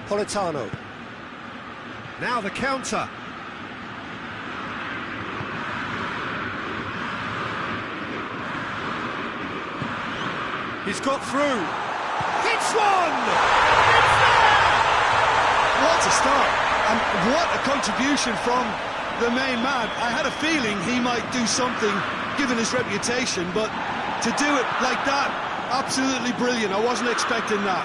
Politano. Now the counter. He's got through. Hits one! It's there! What a start, and what a contribution from the main man. I had a feeling he might do something, given his reputation, but to do it like that, absolutely brilliant. I wasn't expecting that.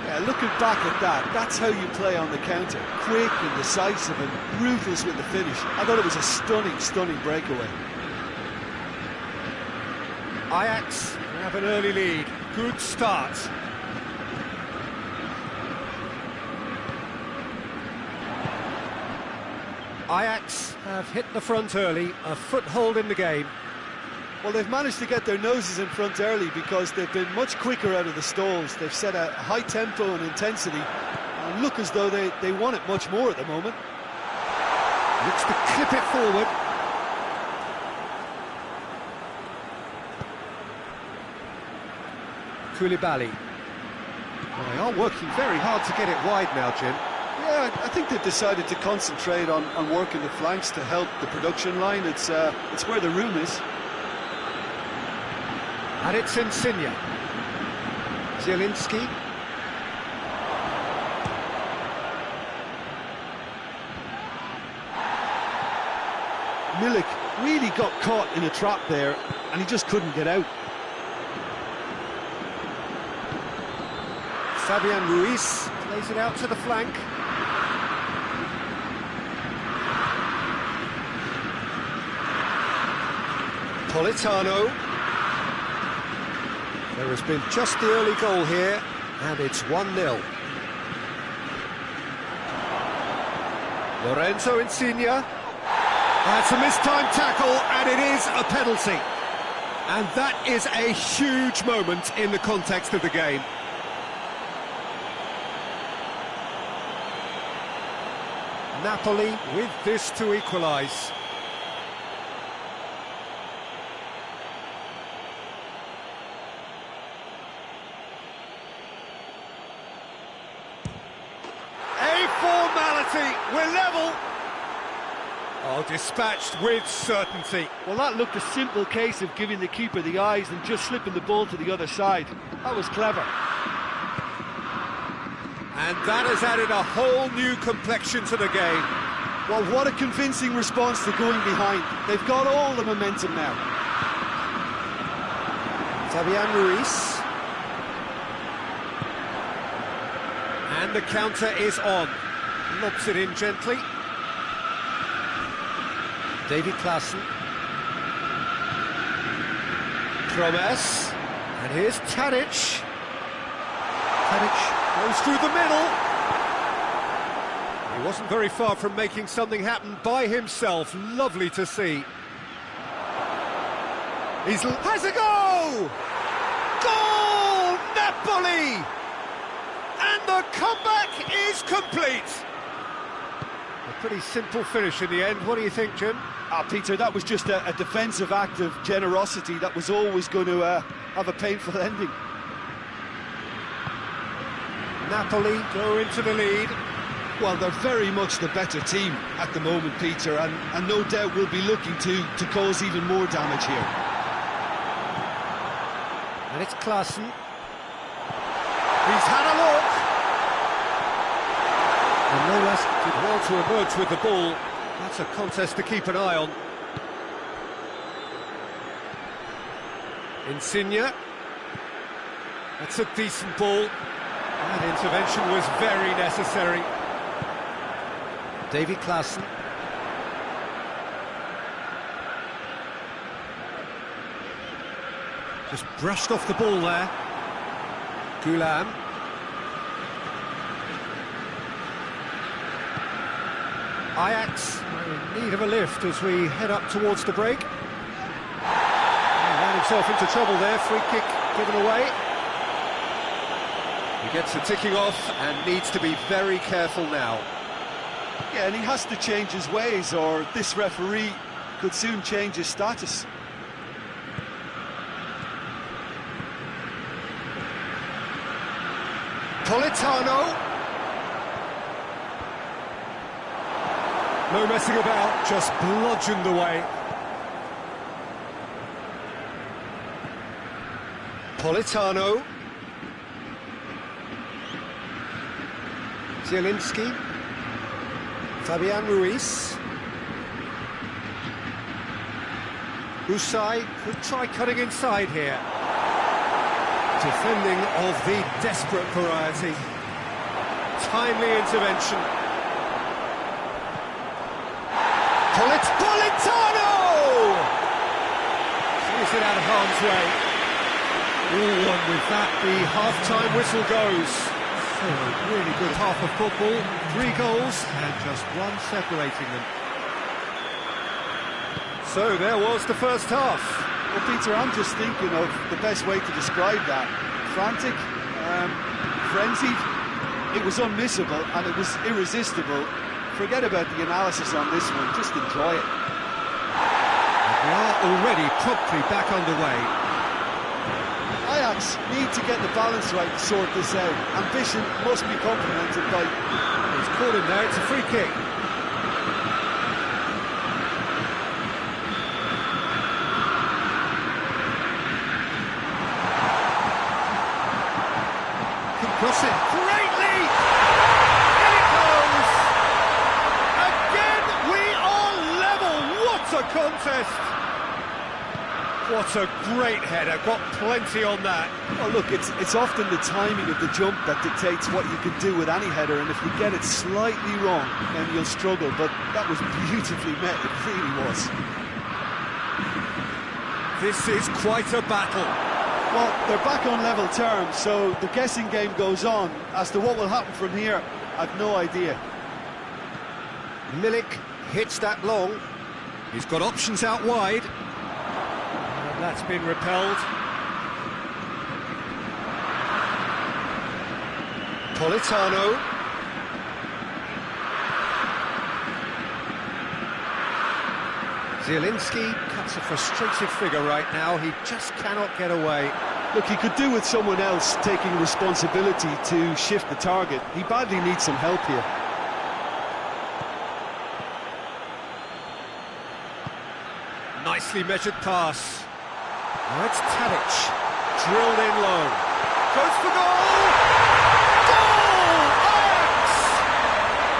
Yeah, looking back at that, that's how you play on the counter. Quick and decisive and ruthless with the finish. I thought it was a stunning, stunning breakaway. Ajax have an early lead. Good start. Ajax have hit the front early, a foothold in the game. Well, they've managed to get their noses in front early because they've been much quicker out of the stalls. They've set a high tempo and intensity and look as though they want it much more at the moment. Looks to clip it forward. Koulibaly. Well, they are working very hard to get it wide now, Jim. Yeah, I think they've decided to concentrate on working the flanks to help the production line. It's where the room is. And it's Insigne. Zielinski. Milik really got caught in a trap there, and he just couldn't get out. Fabian Ruiz plays it out to the flank. Politano. There has been just the early goal here, and it's 1-0. Lorenzo Insigne. That's a mistimed tackle, and it is a penalty. And that is a huge moment in the context of the game. Napoli with this to equalise. A formality, we're level. Oh, dispatched with certainty. Well, that looked a simple case of giving the keeper the eyes and just slipping the ball to the other side. That was clever. And that has added a whole new complexion to the game. Well, what a convincing response to going behind. They've got all the momentum now. Fabian Ruiz. And the counter is on. Lobs it in gently. David Klaassen. Promes. And here's Tadic. Tadic goes through the middle. He wasn't very far from making something happen by himself. Lovely to see. Has a goal! Goal! Napoli! And the comeback is complete. A pretty simple finish in the end. What do you think, Jim? Peter, that was just a defensive act of generosity that was always going to have a painful ending. Napoli go into the lead. Well, they're very much the better team at the moment, Peter, and no doubt will be looking to cause even more damage here. And it's Klaassen. He's had a look. And no less did well to emerge with the ball. That's a contest to keep an eye on. Insigne. That's a decent ball. That intervention was very necessary. David Klaassen. Just brushed off the ball there. Gulam. Ajax are in need of a lift as we head up towards the break. He ran himself into trouble there, free kick given away. He gets the ticking off and needs to be very careful now. Yeah, and he has to change his ways, or this referee could soon change his status. Politano. No messing about, just bludgeoned away. Politano. Zielinski. Fabian Ruiz. Usai could try cutting inside here. Defending of the desperate variety. Timely intervention. Politano! Sees it out of harm's way. All one with that, the half-time whistle goes. So a really good half of football. 3 goals and just one separating them. So there was the first half. Well, Peter, I'm just thinking of the best way to describe that. Frantic, frenzied. It was unmissable and it was irresistible. Forget about the analysis on this one, just enjoy it. We are already promptly back underway. Ajax need to get the balance right to sort this out. Ambition must be complemented by... He's caught him there, it's a free kick. Can cross it. Great lead! In it goes! Again, we are level! What a contest! What a great header, got plenty on that. Oh, look, it's often the timing of the jump that dictates what you can do with any header, and if you get it slightly wrong, then you'll struggle, but that was beautifully met, it really was. This is quite a battle. Well, they're back on level terms, so the guessing game goes on. As to what will happen from here, I've no idea. Milik hits that long. He's got options out wide. And that's been repelled. Politano. Zielinski cuts a frustrated figure right now. He just cannot get away. Look, he could do with someone else taking responsibility to shift the target. He badly needs some help here. Nicely measured pass. Now it's Tadic. Drilled in low. Goes for goal! Goal! Ajax!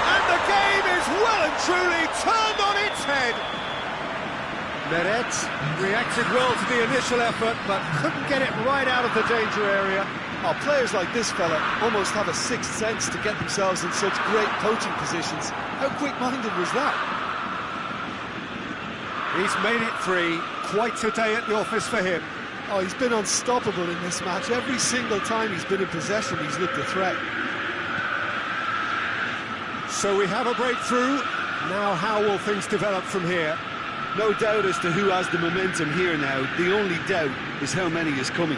And the game is well and truly turned on its head. Meret reacted well to the initial effort, but couldn't get it right out of the danger area. Oh, players like this fella almost have a sixth sense to get themselves in such great coaching positions. How quick-minded was that? He's made it 3. Quite a day at the office for him. Oh, he's been unstoppable in this match. Every single time he's been in possession, he's looked a threat. So we have a breakthrough. Now how will things develop from here? No doubt as to who has the momentum here now. The only doubt is how many is coming.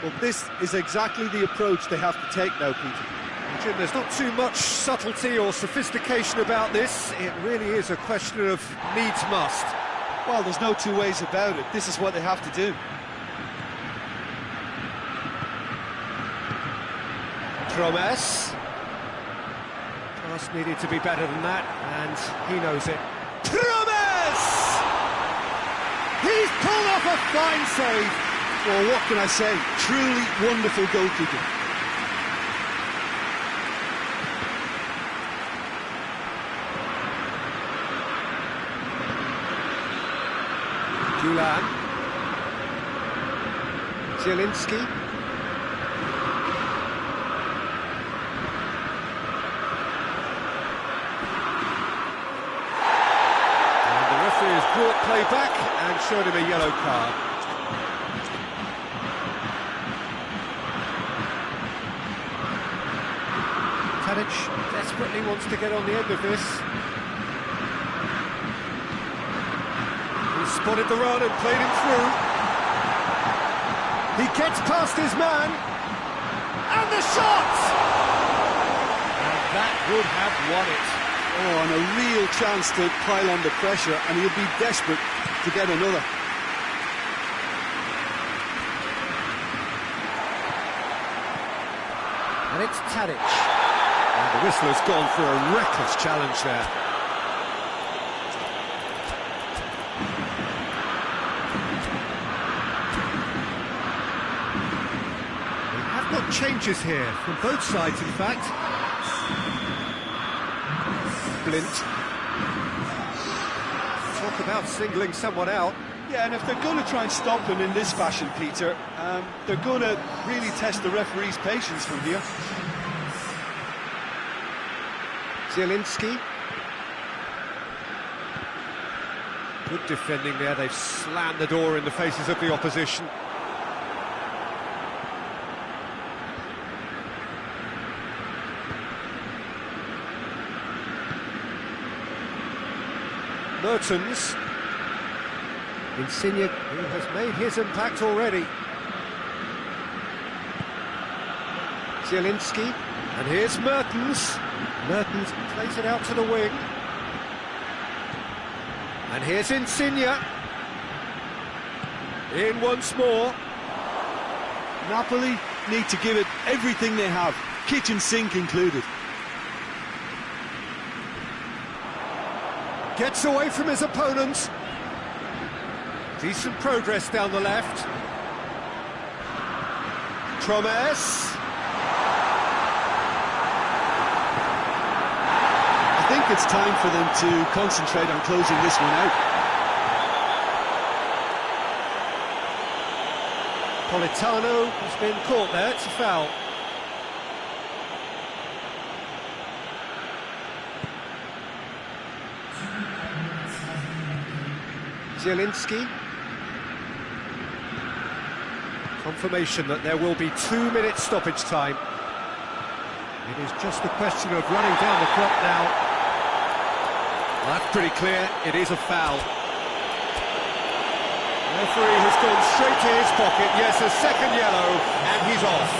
Well, this is exactly the approach they have to take now, Peter. Jim, there's not too much subtlety or sophistication about this. It really is a question of needs must. Well, there's no two ways about it. This is what they have to do. Promes. Pass needed to be better than that, and he knows it. Promes! He's pulled off a fine save. Well, what can I say? Truly wonderful goalkeeping. Gulan. Zielinski. And the referee has brought play back and showed him a yellow card. Tadic desperately wants to get on the end of this. He spotted the run and played him through. He gets past his man. And the shot! And that would have won it. Oh, and a real chance to pile on the pressure, and he'll be desperate to get another. And it's Tadic. And the whistler's gone for a reckless challenge there. We have got changes here, from both sides in fact. Blint. Talk about singling someone out. Yeah, and if they're going to try and stop him in this fashion, Peter, they're going to really test the referee's patience from here. Zielinski. Good defending there, they've slammed the door in the faces of the opposition. Mertens. Insigne, who has made his impact already. Zielinski, and here's Mertens. Mertens plays it out to the wing. And here's Insigne. In once more. Napoli need to give it everything they have, kitchen sink included. Gets away from his opponent. Decent progress down the left. Tromes. I think it's time for them to concentrate on closing this one out. Politano has been caught there, it's a foul. Zielinski. Confirmation that there will be 2 minutes stoppage time. It is just a question of running down the clock now. Well, that's pretty clear, it is a foul. The referee has gone straight to his pocket, yes, a second yellow, and he's off.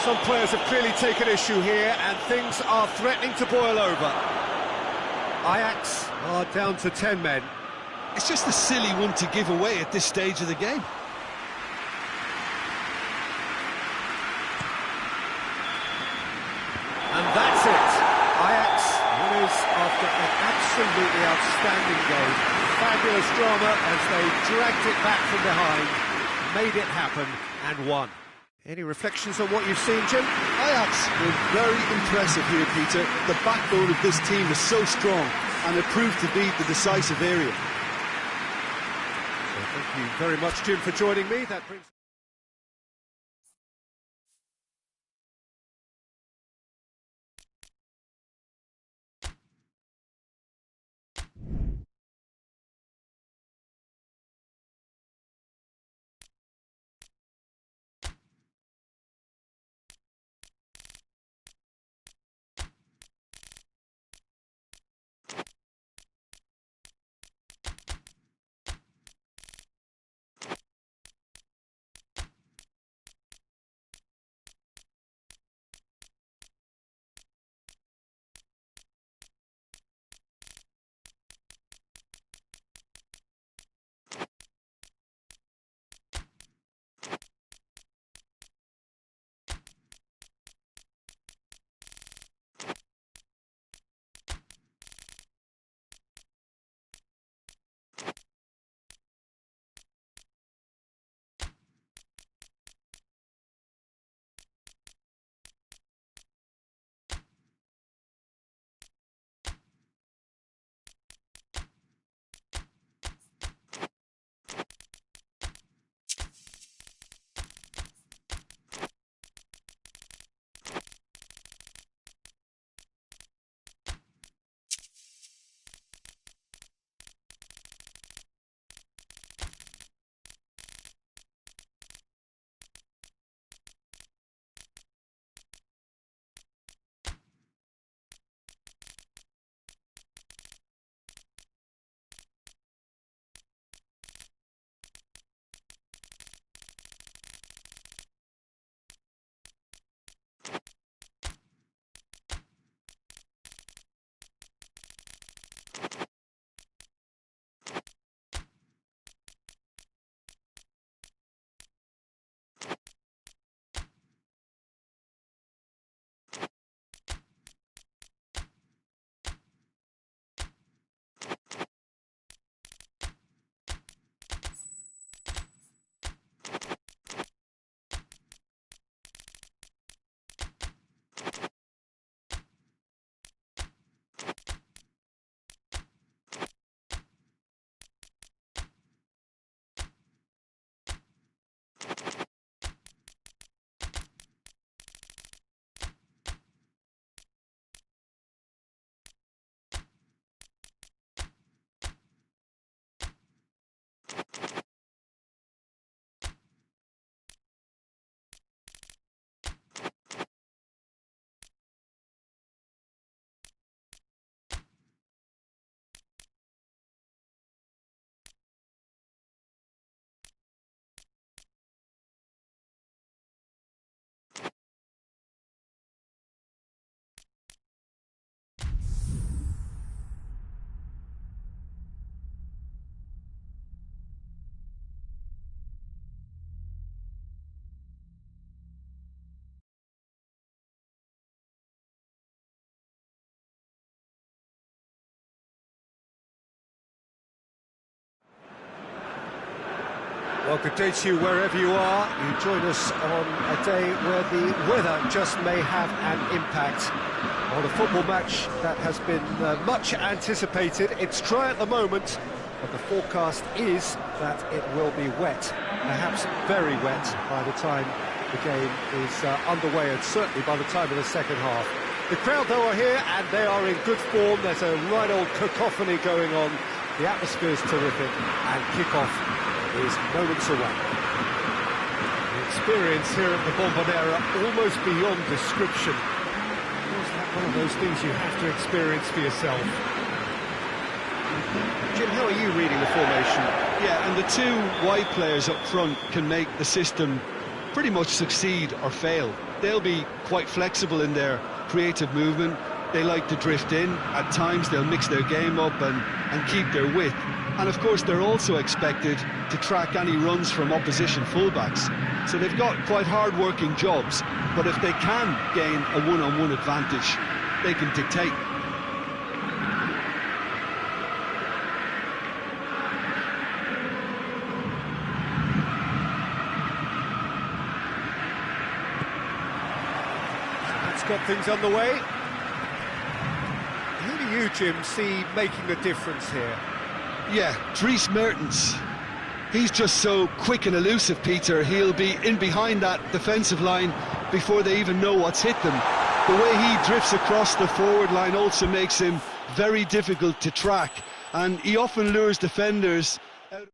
Some players have clearly taken issue here, and things are threatening to boil over. Ajax are down to 10 men. It's just a silly one to give away at this stage of the game. And that's it. Ajax winners after an absolutely outstanding game. Fabulous drama as they dragged it back from behind, made it happen and won. Any reflections on what you've seen, Jim? Ajax were very impressive here, Peter. The backbone of this team is so strong, and it proved to be the decisive area. Thank you very much, Jim, for joining me. That brings Well, good day to you wherever you are. You join us on a day where the weather just may have an impact on a football match that has been much anticipated. It's dry at the moment, but the forecast is that it will be wet, perhaps very wet by the time the game is underway, and certainly by the time of the second half. The crowd, though, are here, and they are in good form. There's a right old cacophony going on. The atmosphere is terrific, and kick-off is moments away. The experience here at the Bombonera almost beyond description. Is that one of those things you have to experience for yourself? Jim, how are you reading the formation? Yeah, and the two wide players up front can make the system pretty much succeed or fail. They'll be quite flexible in their creative movement. They like to drift in. At times they'll mix their game up and keep their width. And of course they're also expected to track any runs from opposition fullbacks. So they've got quite hard-working jobs, but if they can gain a one-on-one advantage, they can dictate. Got things on the way. Who do you, Jim, see making the difference here? Yeah, Dries Mertens. He's just so quick and elusive, Peter. He'll be in behind that defensive line before they even know what's hit them. The way he drifts across the forward line also makes him very difficult to track, and he often lures defenders out.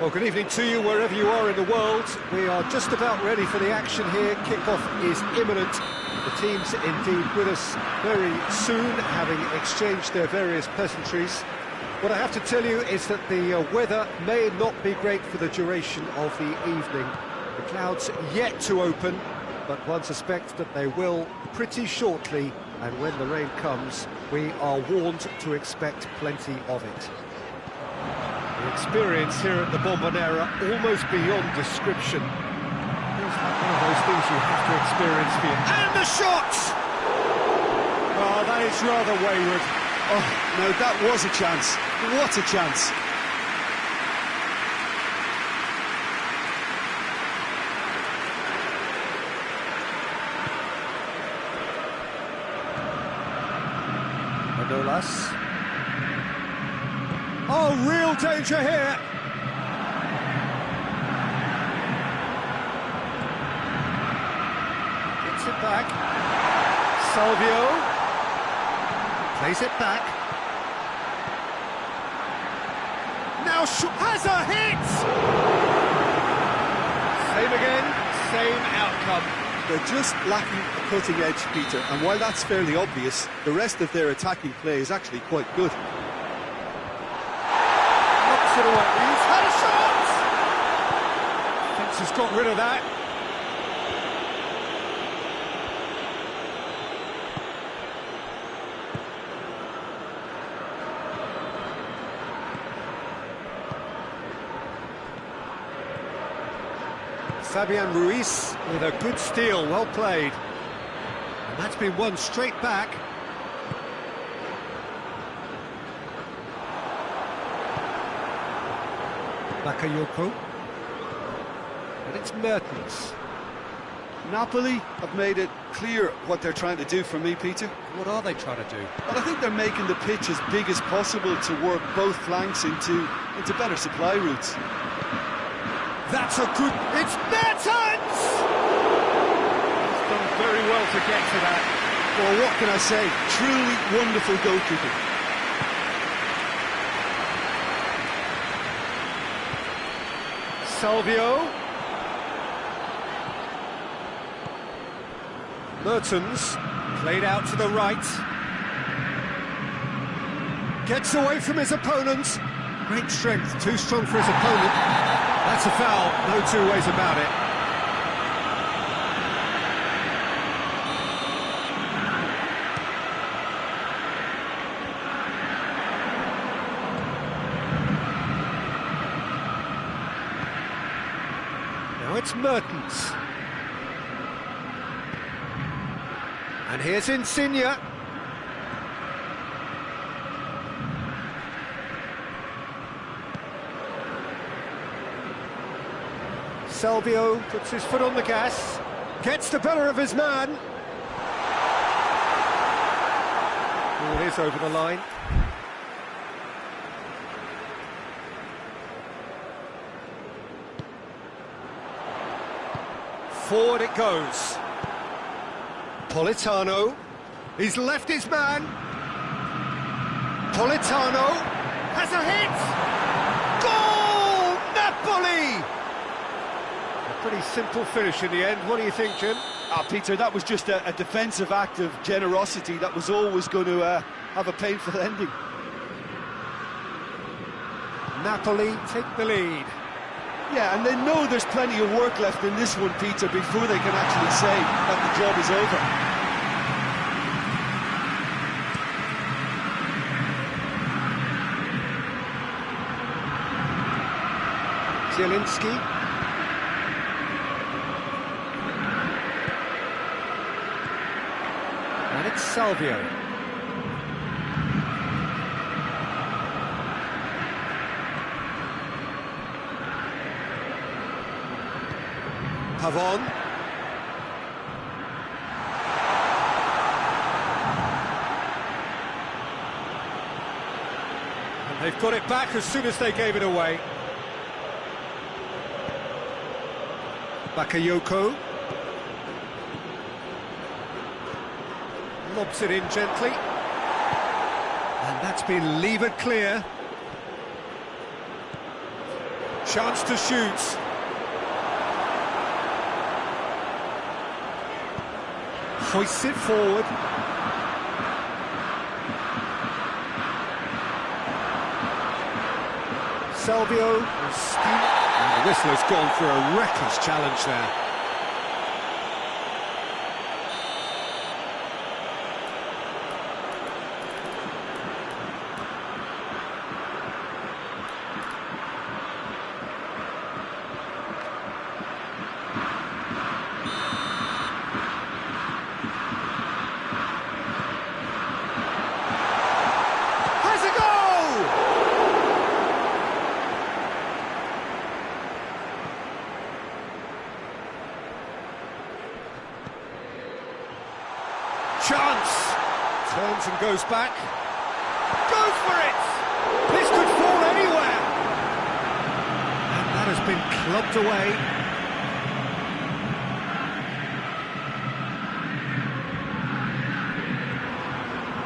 Well, good evening to you wherever you are in the world. We are just about ready for the action here. Kick-off is imminent. The teams indeed with us very soon, having exchanged their various pleasantries. What I have to tell you is that the weather may not be great for the duration of the evening. The clouds yet to open, but one suspects that they will pretty shortly, and when the rain comes, we are warned to expect plenty of it. The experience here at the Bombonera almost beyond description. Feels like one of those things you have to experience for you. And the shot! Oh, that is rather wayward. Oh, no, that was a chance. What a chance. Manolas. Oh, real danger here. Gets it back. Salvio. Plays it back. Now has a hit! Same again, same outcome. They're just lacking a cutting edge, Peter, and while that's fairly obvious, the rest of their attacking play is actually quite good. Puts it away. He's had a shot! Fence has got rid of that. Fabian Ruiz with a good steal, well played. And that's been won straight back. Bakayoko. And it's Mertens. Napoli have made it clear what they're trying to do for me, Peter. What are they trying to do? Well, I think they're making the pitch as big as possible to work both flanks into better supply routes. That's a good... It's Mertens! He's done very well to get to that. Well, what can I say? Truly wonderful goalkeeping. Salvio. Mertens, played out to the right. Gets away from his opponent. Great strength, too strong for his opponent. That's a foul, no two ways about it. Now it's Mertens. And here's Insigne. Salvio puts his foot on the gas, gets the better of his man. Ball is over the line. Forward it goes. Politano, he's left his man. Politano has a hit! Goal! Napoli! A pretty simple finish in the end. What do you think, Jim? Peter, that was just a defensive act of generosity that was always going to have a painful ending. Napoli take the lead. Yeah, and they know there's plenty of work left in this one, Peter, before they can actually say that the job is over. Zielinski. And it's Salvio. Pavon. And they've got it back as soon as they gave it away. Bakayoko. Lobs it in gently. And that's been levered clear. Chance to shoot. Hoists it forward. Salvio will steal. And the whistler's gone for a reckless challenge there. Chance! Turns and goes back. Goes for it! This could fall anywhere! And that has been clubbed away.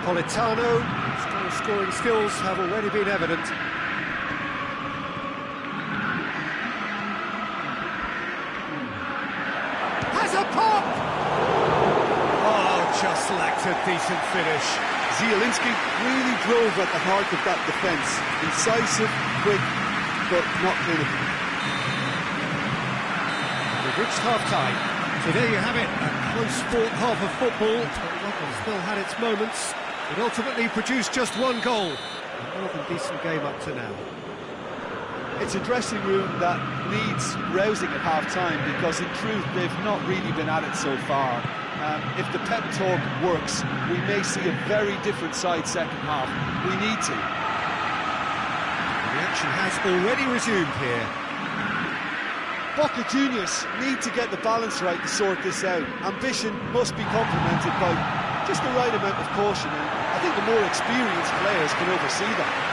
Politano's scoring skills have already been evident. Has a pop! Just lacked a decent finish. Zielinski really drove at the heart of that defence. Incisive, quick, but not clinical. We've reached half-time. So there you have it, a close-fought half of football. Tottenham still had its moments. It ultimately produced just one goal. A more than decent game up to now. It's a dressing room that needs rousing at half-time because, in truth, they've not really been at it so far. If the pep talk works, we may see a very different side second half. We need to. The action has already resumed here. Boca Juniors need to get the balance right to sort this out. Ambition must be complemented by just the right amount of caution, and I think the more experienced players can oversee that.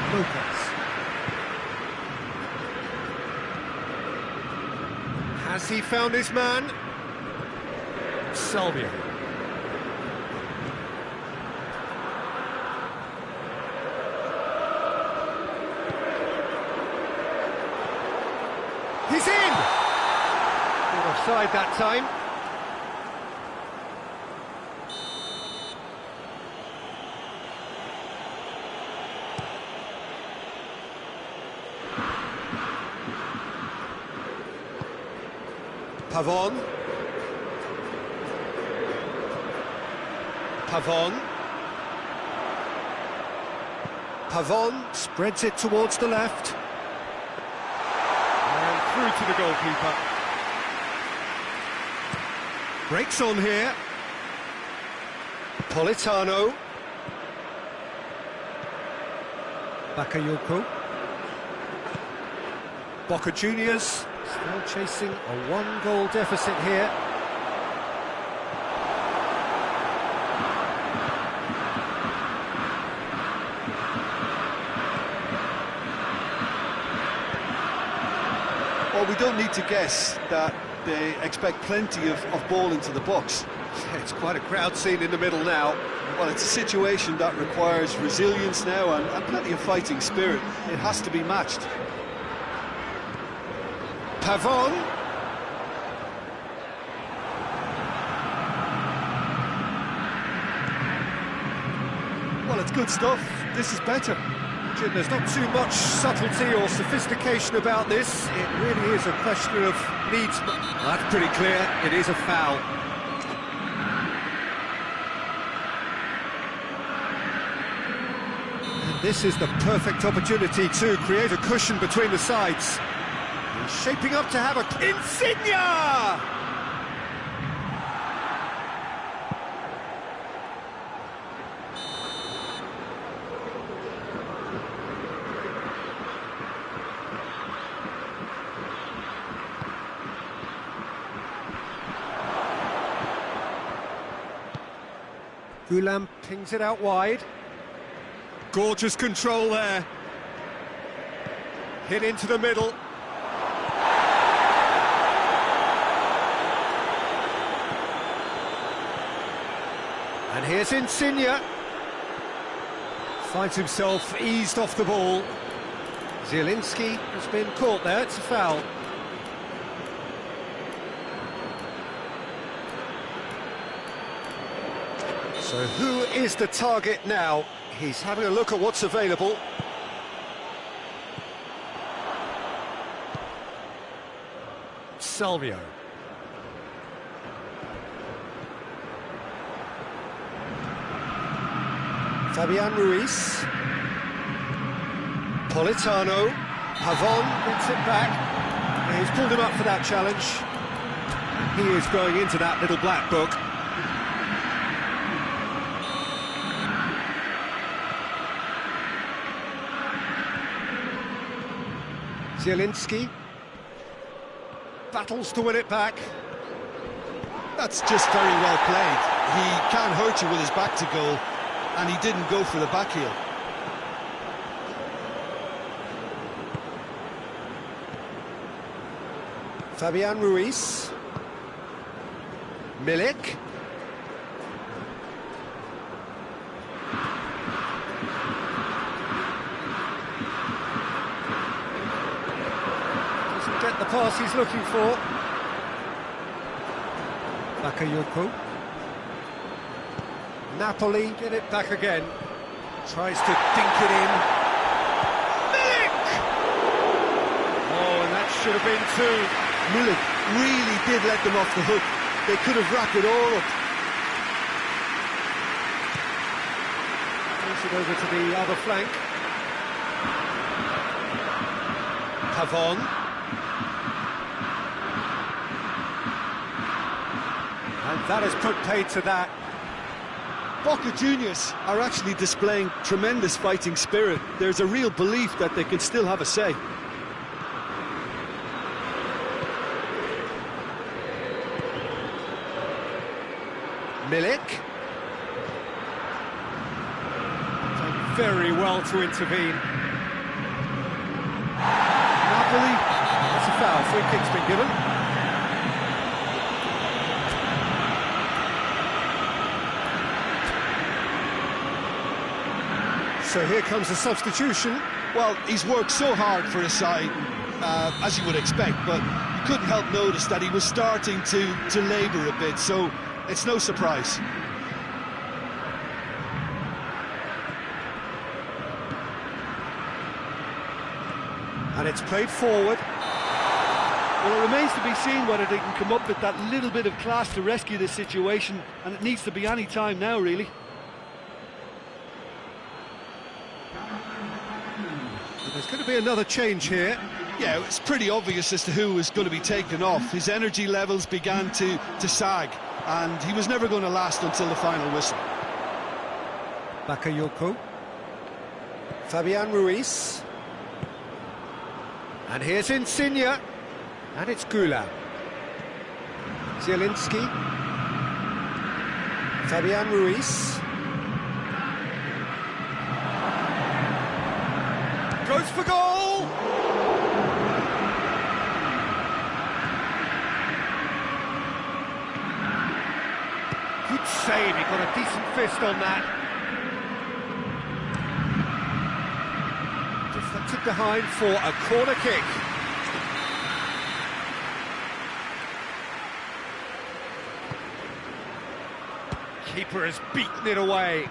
Lopez. Has he found his man? Salvio. He's in! Not offside that time. Pavon. Pavon spreads it towards the left. And through to the goalkeeper. Breaks on here. Politano. Bakayoko. Boca Juniors still chasing a one-goal deficit here. Well, we don't need to guess that they expect plenty of ball into the box. It's quite a crowd scene in the middle now. Well, it's a situation that requires resilience now and plenty of fighting spirit. It has to be matched. Pavon. Well, it's good stuff. This is better. Jim, there's not too much subtlety or sophistication about this. It really is a question of needs. Well, that's pretty clear. It is a foul. And this is the perfect opportunity to create a cushion between the sides. He's shaping up to have a... Insigne! Gulam pings it out wide. Gorgeous control there. Hit into the middle. And here's Insigne. Finds himself eased off the ball. Zielinski has been caught there, it's a foul. So who is the target now? He's having a look at what's available. Salvio. Fabian Ruiz. Politano. Pavon gets it back. He's pulled him up for that challenge. He is going into that little black book. Zielinski battles to win it back. That's just very well played. He can hurt you with his back to goal, and he didn't go for the back heel. Fabian Ruiz. Milik. Get the pass he's looking for. Bakayoko. Napoli get it back again. Tries to dink it in. should have been two. Milik really did let them off the hook. They could have wrapped it all up. Takes it over to the other flank. Pavon. And that has put paid to that. Boca Juniors are actually displaying tremendous fighting spirit. There's a real belief that they can still have a say. Milik. Done very well to intervene. Napoli. That's a foul. Free kick's been given. So here comes a substitution. Well, he's worked so hard for his side, as you would expect, but you couldn't help notice that he was starting to labour a bit, so it's no surprise. And it's played forward. Well, it remains to be seen whether they can come up with that little bit of class to rescue this situation, and it needs to be any time now, really. There's going to be another change here. Yeah, it's pretty obvious as to who was going to be taken off. His energy levels began to sag, and he was never going to last until the final whistle. Bakayoko. Fabian Ruiz. And here's Insigne. And it's Gula. Zielinski. Fabian Ruiz. Goes for goal! Good save, he got a decent fist on that. Deflected behind for a corner kick. Keeper has beaten it away.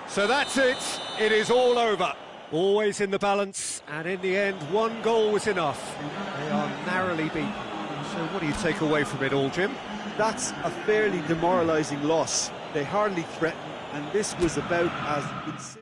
So that's it. It is all over. Always in the balance, and in the end, one goal was enough. They are narrowly beaten. So what do you take away from it all, Jim? That's a fairly demoralising loss. They hardly threatened, and this was about as...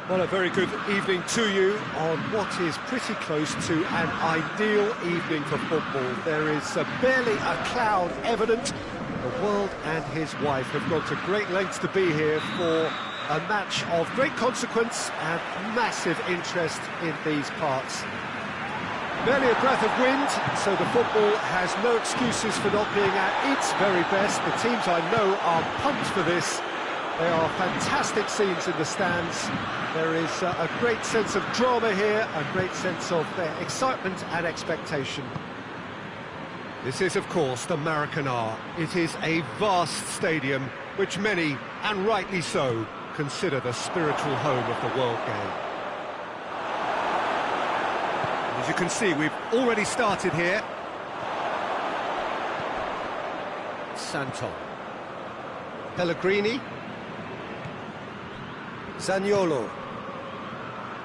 Well, a very good evening to you on what is pretty close to an ideal evening for football. There is barely a cloud evident. The world and his wife have gone to great lengths to be here for a match of great consequence and massive interest in these parts. Barely a breath of wind, so the football has no excuses for not being at its very best. The teams I know are pumped for this. They are fantastic scenes in the stands. There is a great sense of drama here, a great sense of excitement and expectation. This is, of course, the Maracanã. It is a vast stadium, which many, and rightly so, consider the spiritual home of the world game. As you can see, we've already started here. Santon. Pellegrini. Zaniolo.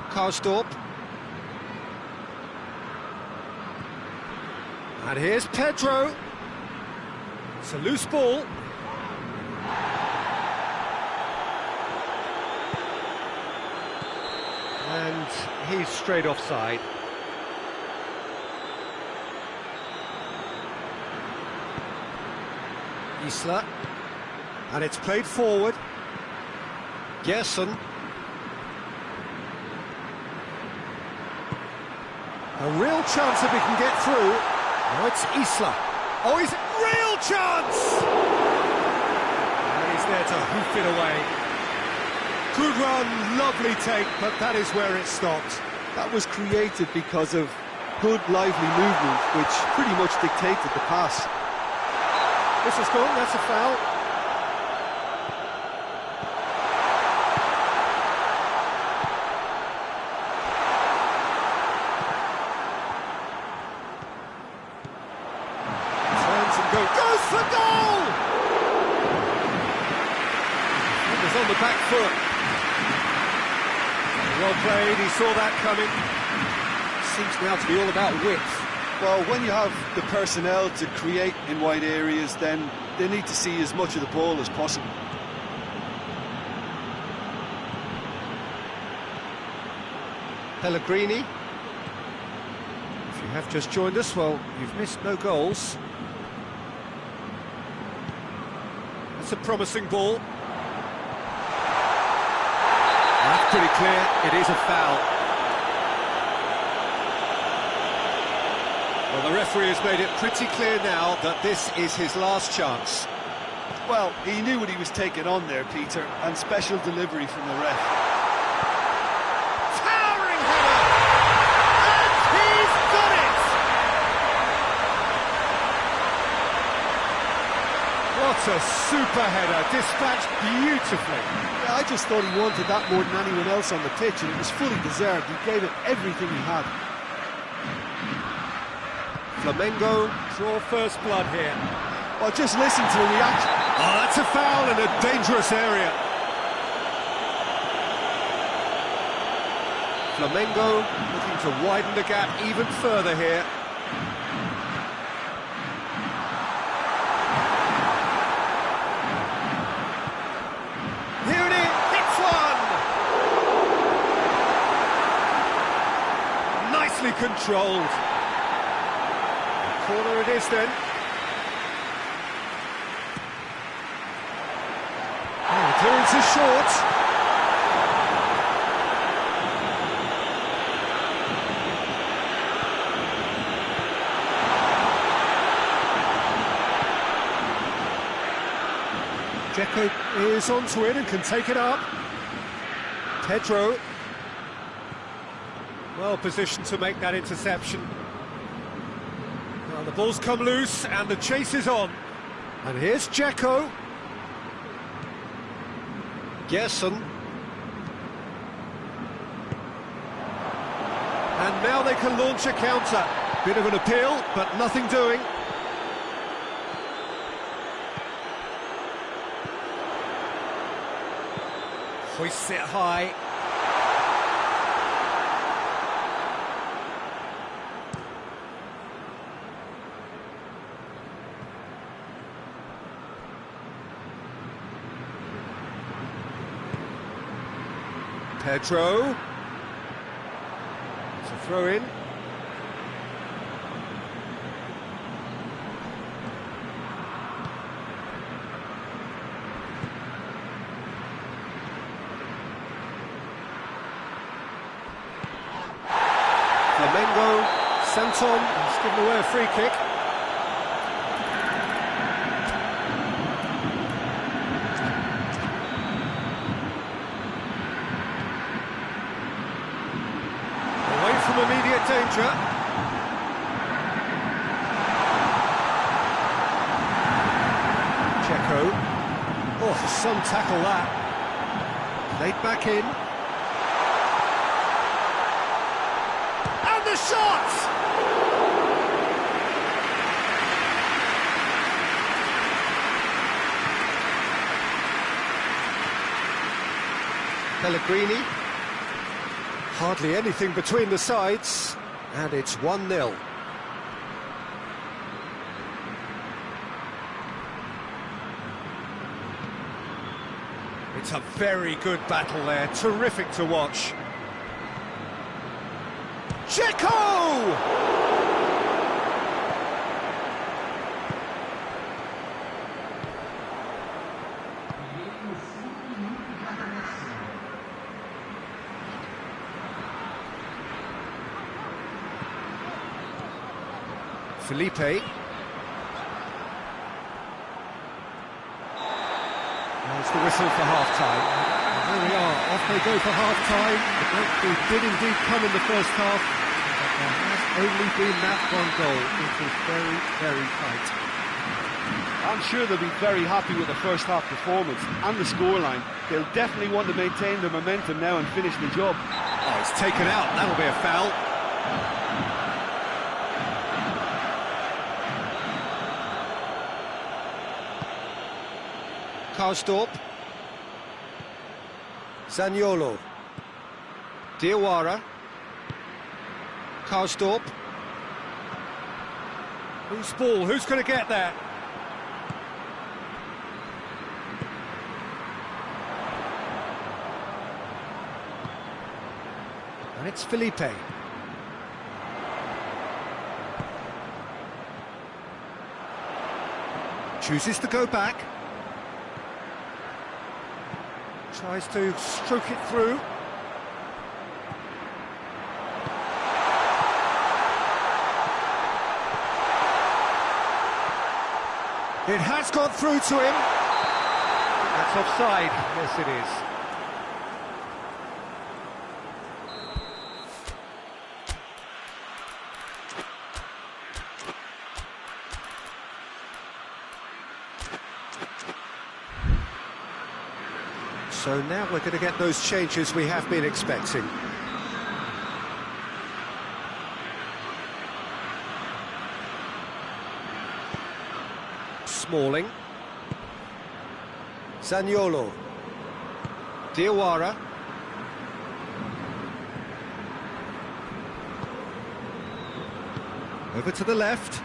Karsdorp. And here's Pedro. It's a loose ball. And he's straight offside. Isla. And it's played forward. Gerson. A real chance if he can get through. Now it's Isla. Oh, he's real chance! And he's there to hoof it away. Good run, lovely take, but that is where it stopped. That was created because of good, lively movement, which pretty much dictated the pass. This is gone, that's a foul. Goes for goal! He was on the back foot. Well played, he saw that coming. Seems now to be all about width. Well, when you have the personnel to create in wide areas, then they need to see as much of the ball as possible. Pellegrini. If you have just joined us, well, you've missed no goals. That's a promising ball. That's pretty clear, it is a foul. Well, the referee has made it pretty clear now that this is his last chance. Well, he knew what he was taking on there, Peter, and special delivery from the ref. Towering header! And he's got it! What a super header, dispatched beautifully. Yeah, I just thought he wanted that more than anyone else on the pitch, and it was fully deserved. He gave it everything he had. Flamengo draw first blood here. Well, just listen to the reaction. Oh, that's a foul in a dangerous area. Flamengo looking to widen the gap even further here. Here it is, hits one! Nicely controlled. Corner it is then. Oh, the clearance is short. Dzeko is onto it and can take it up. Pedro. Well positioned to make that interception. Well, the ball's come loose and the chase is on. And here's Dzeko. Gerson. And now they can launch a counter. Bit of an appeal, but nothing doing. Hoists it high. Pedro. It's a throw-in. Flamengo, Santon has given away a free kick. Away from immediate danger. Checo. Oh, some tackle that. Played back in. The shot! Pellegrini. Hardly anything between the sides, and it's 1-0. It's a very good battle there, terrific to watch. Checo! Felipe. There's the whistle for half-time. There we are, off they go for half-time. The breakthrough did indeed come in the first half, but there has only been that one goal. It was very, very tight. I'm sure they'll be very happy with the first half performance and the scoreline. They'll definitely want to maintain their momentum now and finish the job. Oh, it's taken out, that'll be a foul. Karsdorp. Zaniolo. Diawara. Karsdorp. Who's ball? Who's going to get there? And it's Felipe. Chooses to go back. Tries to stroke it through. It has gone through to him. That's offside. Yes, it is. So now we're going to get those changes we have been expecting. Smalling. Zaniolo. Diawara. Over to the left.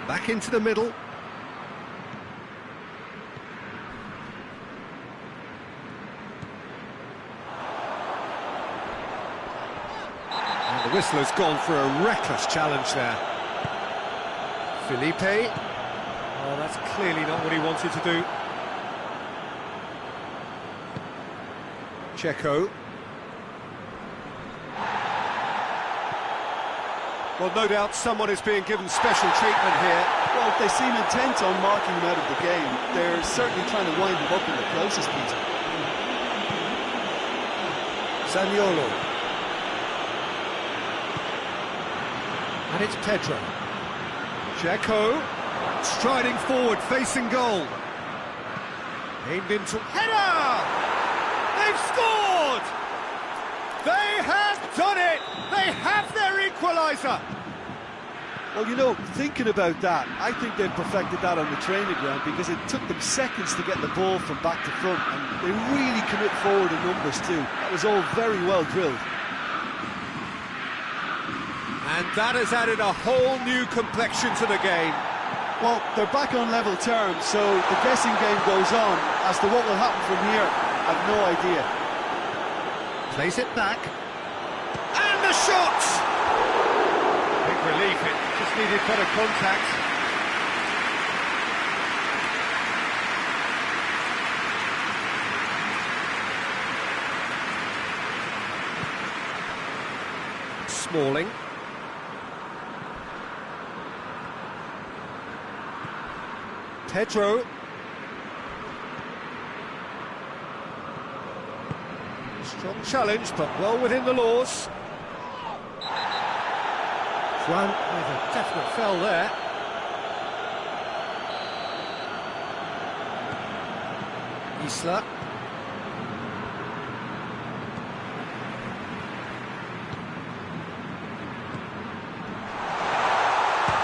Back into the middle. The whistler's gone for a reckless challenge there. Felipe. Oh, that's clearly not what he wanted to do. Checo. Well, no doubt someone is being given special treatment here. Well, they seem intent on marking him out of the game. They're certainly trying to wind him up in the process, Peter. Zaniolo. And it's Pedro. Checo, striding forward, facing goal. Aimed into... Header! They've scored! They have done it! They have their equaliser! Well, you know, thinking about that, I think they've perfected that on the training ground because it took them seconds to get the ball from back to front, and they really commit forward in numbers too. That was all very well drilled. And that has added a whole new complexion to the game. Well, they're back on level terms, so the guessing game goes on. As to what will happen from here, I've no idea. Plays it back. And the shot! Big relief, it just needed better contact. Smalling. Pedro. Strong challenge, but well within the laws. Juan with a definite foul there. Isla.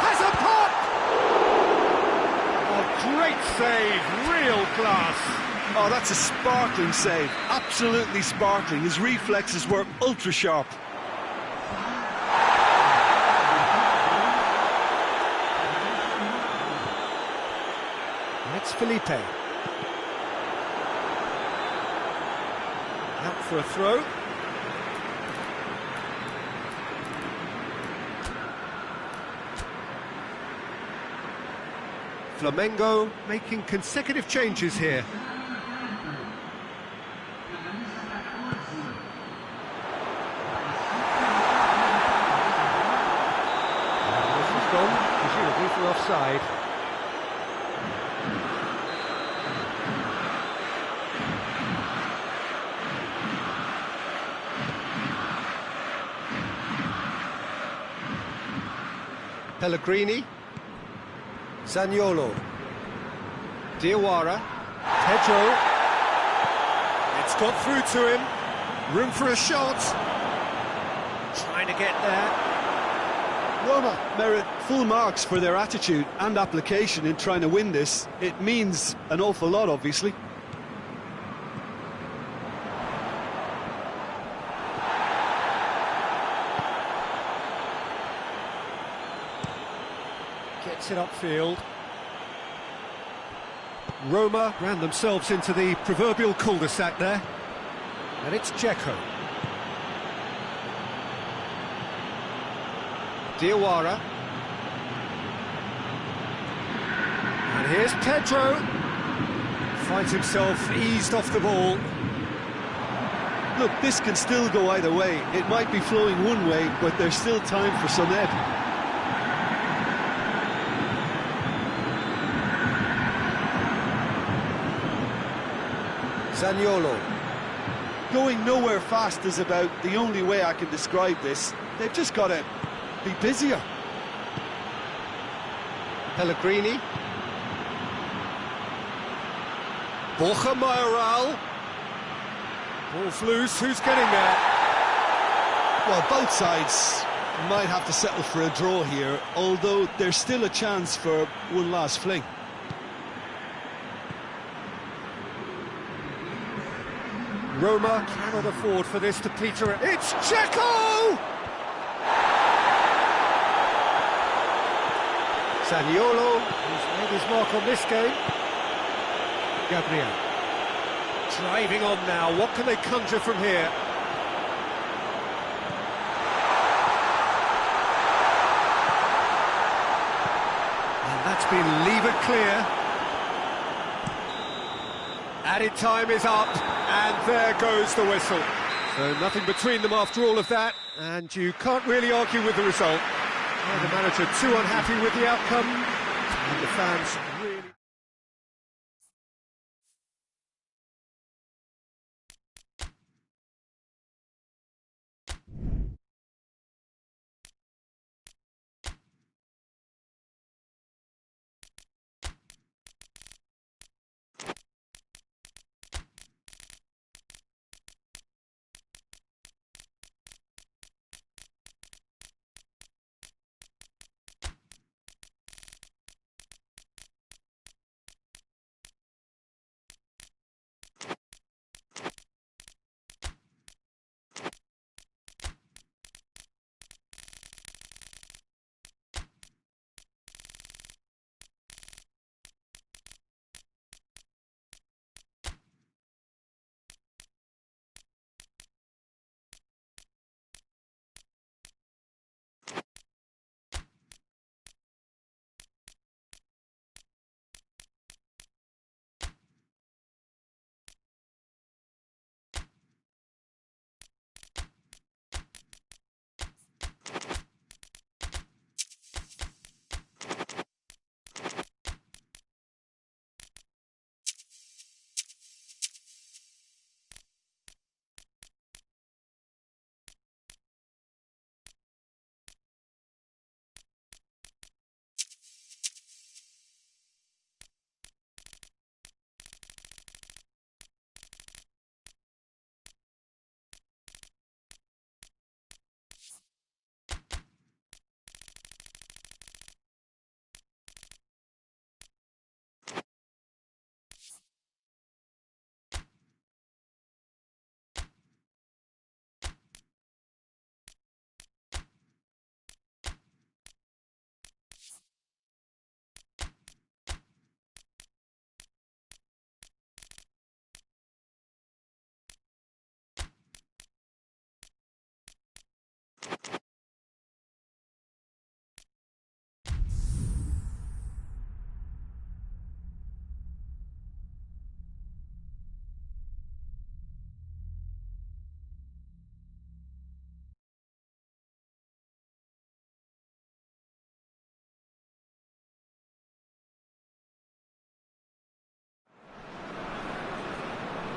Has a pop! A great save, real class. Oh, that's a sparkling save. Absolutely sparkling. His reflexes were ultra sharp. That's Felipe. Out for a throw. Flamengo making consecutive changes here. Presumably for offside. Pellegrini. Zaniolo. Diawara. Pedro. It's got through to him. Room for a shot. Trying to get there. Roma merit full marks for their attitude and application in trying to win this. It means an awful lot, obviously. Gets it upfield. Roma ran themselves into the proverbial cul-de-sac there. And it's Dzeko. Diawara. And here's Pedro. Finds himself eased off the ball. Look, this can still go either way. It might be flowing one way, but there's still time for some ebb. Zaniolo. Going nowhere fast is about the only way I can describe this. They've just got to be busier. Pellegrini. Borja Mayoral. Ball's loose, who's getting there? Well, both sides might have to settle for a draw here, although there's still a chance for one last fling. Roma cannot afford for this to peter. It's Dzeko! Zaniolo, who's made his mark on this game. Gabriel. Driving on now, what can they conjure from here? And that's been levered clear. Added time is up, and there goes the whistle. So nothing between them after all of that, and you can't really argue with the result. The manager too unhappy with the outcome, and the fans really...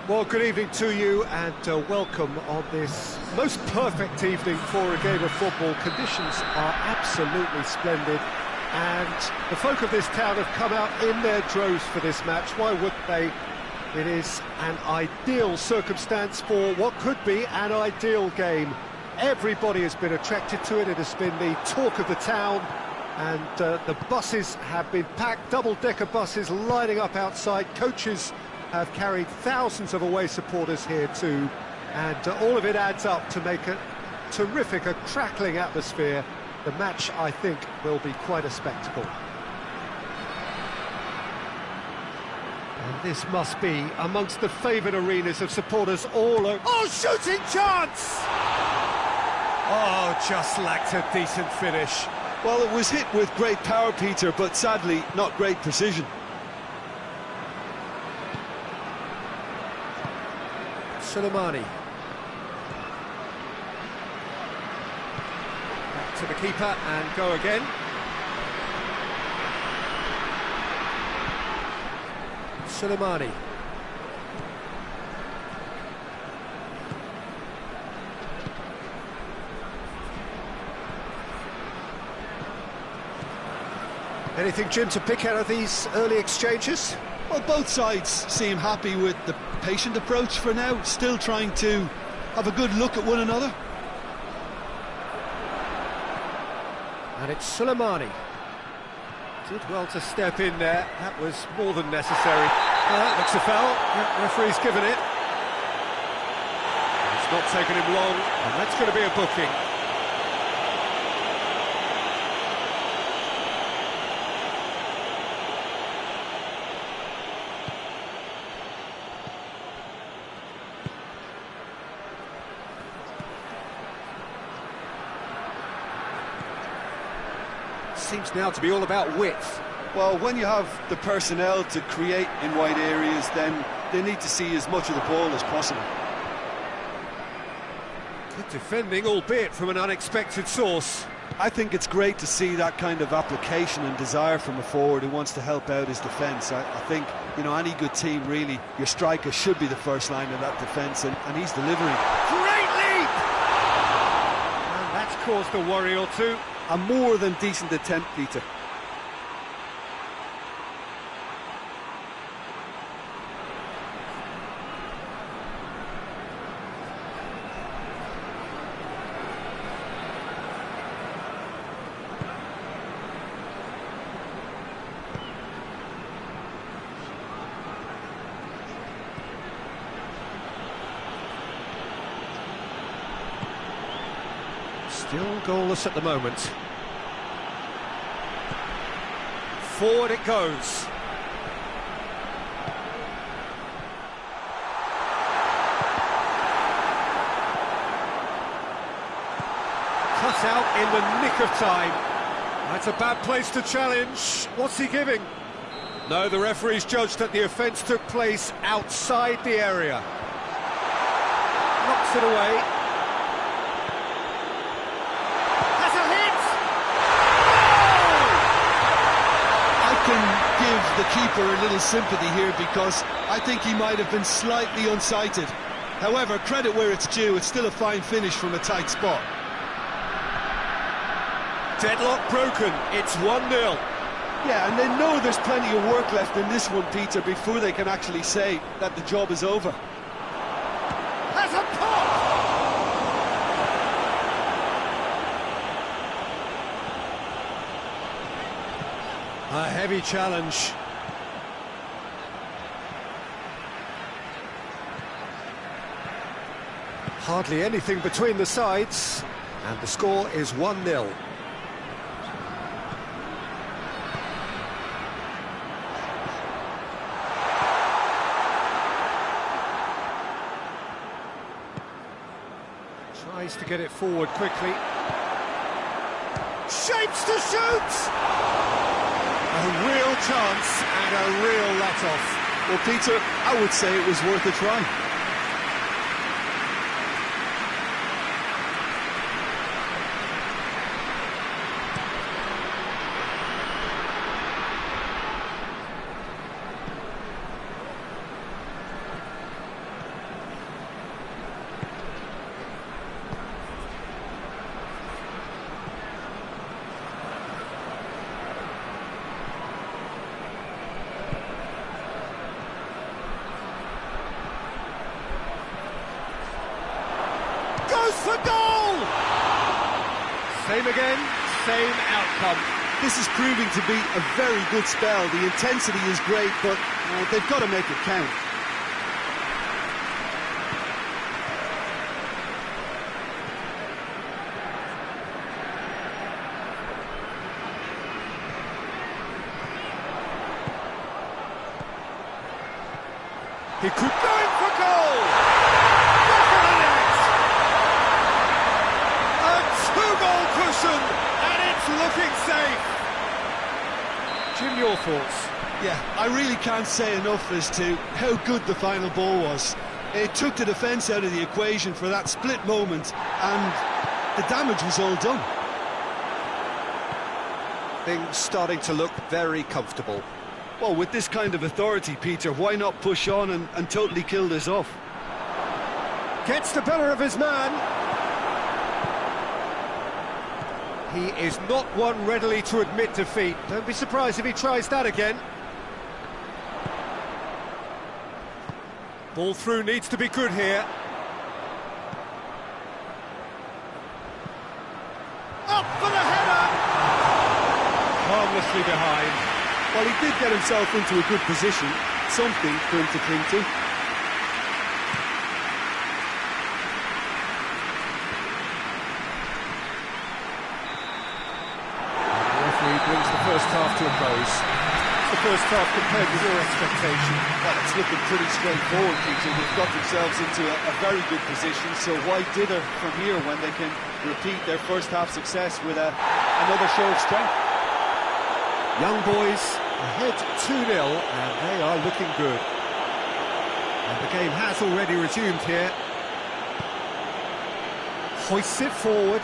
Well, good evening to you and welcome on this most perfect evening for a game of football. Conditions are absolutely splendid and the folk of this town have come out in their droves for this match. Why wouldn't they? It is an ideal circumstance for what could be an ideal game. Everybody has been attracted to it. It has been the talk of the town and the buses have been packed, double-decker buses lining up outside. Coaches have carried thousands of away supporters here too, and all of it adds up to make a terrific, a crackling atmosphere. The match, I think, will be quite a spectacle. And this must be amongst the favoured arenas of supporters all over. Oh, shooting chance! Oh, just lacked a decent finish. Well, it was hit with great power, Peter, but sadly, not great precision. Soleimani. Back to the keeper and go again. Soleimani. Anything, Jim, to pick out of these early exchanges? Well, both sides seem happy with the patient approach for now, still trying to have a good look at one another. And it's Soleimani. Did well to step in there, that was more than necessary. Looks a foul, referee's given it. It's not taken him long, and that's going to be a booking. Seems now to be all about width. Well, when you have the personnel to create in wide areas, then they need to see as much of the ball as possible. Good defending, albeit from an unexpected source. I think it's great to see that kind of application and desire from a forward who wants to help out his defence. I think, you know, any good team, really, your striker should be the first line of that defence, and he's delivering. Great leap! And that's caused a worry or two. A more than decent attempt, Peter. Still goalless at the moment. Forward it goes. Cut out in the nick of time. That's a bad place to challenge. What's he giving? No, the referee's judged that the offence took place outside the area. Knocks it away. Give the keeper a little sympathy here because I think he might have been slightly unsighted. However, credit where it's due, it's still a fine finish from a tight spot. Deadlock broken, it's 1-0. Yeah, and they know there's plenty of work left in this one, Peter, before they can actually say that the job is over. Has a pop! A heavy challenge. Hardly anything between the sides, and the score is 1-0. Tries to get it forward quickly. Shapes to shoot! A real chance and a real let-off. Well, Peter, I would say it was worth a try. for goal! Same again, same outcome. This is proving to be a very good spell. The intensity is great, but they've got to make it count. He could go in for goal! Back of the net! A two-goal cushion, and it's looking safe. Jim, your thoughts? Yeah, I really can't say enough as to how good the final ball was. It took the defence out of the equation for that split moment, and the damage was all done. Things starting to look very comfortable. Well, with this kind of authority, Peter, why not push on and totally kill this off? Gets the better of his man. He is not one readily to admit defeat. Don't be surprised if he tries that again. Ball through needs to be good here. Up for the header! Harmlessly behind. Well, he did get himself into a good position, something for him to cling to. The referee brings the first half to a close. It's the first half compared with your expectation. Well, it's looking pretty straightforward, Peter. They've got themselves into a very good position, so why dither from here when they can repeat their first half success with another show of strength? Young boys ahead 2-0, and they are looking good. And the game has already resumed here. Hoists it forward.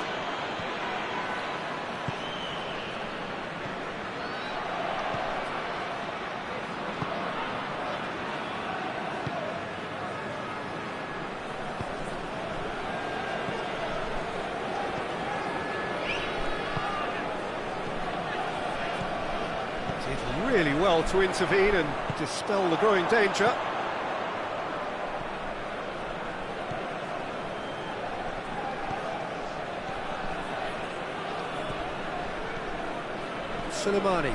Did really well to intervene and dispel the growing danger. Suleimani.